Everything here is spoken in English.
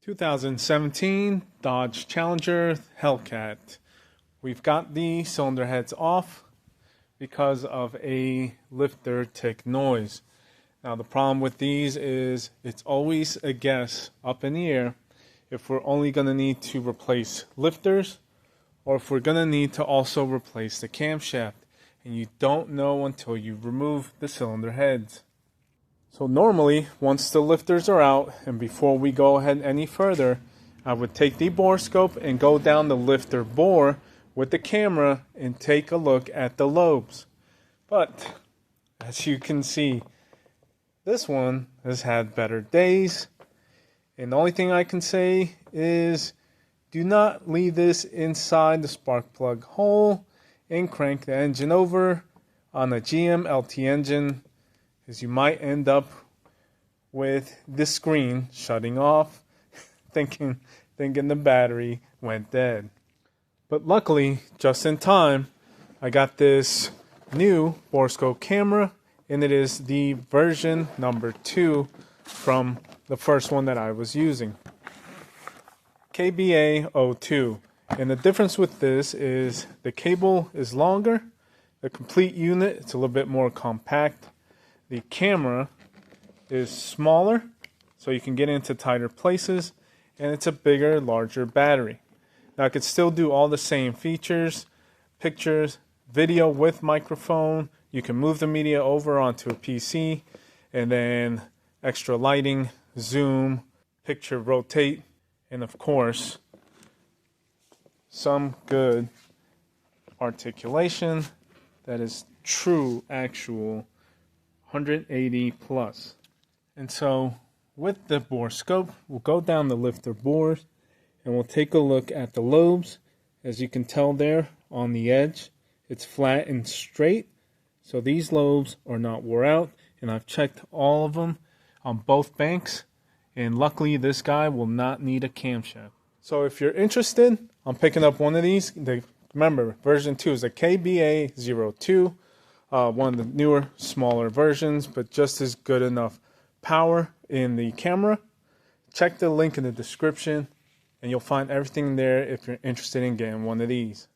2017 Dodge Challenger Hellcat. We've got the cylinder heads off because of a lifter tick noise. Now the problem with these is it's always a guess up in the air if we're only going to need to replace lifters or if we're going to need to also replace the camshaft. And you don't know until you remove the cylinder heads. So normally, once the lifters are out, and before we go ahead any further, I would take the Borescope and go down the lifter bore with the camera and take a look at the lobes. But, as you can see, this one has had better days. And the only thing I can say is, do not leave this inside the spark plug hole and crank the engine over on a GM LT engine, because you might end up with the screen shutting off, thinking the battery went dead. But luckily, just in time, I got this new Borescope camera, and it is the version number 2 from the first one that I was using. KBA02. And the difference with this is the cable is longer, the complete unit it's a little bit more compact. The camera is smaller, so you can get into tighter places, and it's a bigger, larger battery. Now, I could still do all the same features, pictures, video with microphone. You can move the media over onto a PC, and then extra lighting, zoom, picture rotate, and of course, some good articulation that is true, actual 180 plus. And so with the Borescope, we'll go down the lifter bores and we'll take a look at the lobes. As you can tell there on the edge, it's flat and straight. So these lobes are not wore out, and I've checked all of them on both banks, and luckily this guy will not need a camshaft. So if you're interested on picking up one of these, remember version 2 is a KBA02. One of the newer, smaller versions, but just as good enough power in the camera. Check the link in the description, and you'll find everything there if you're interested in getting one of these.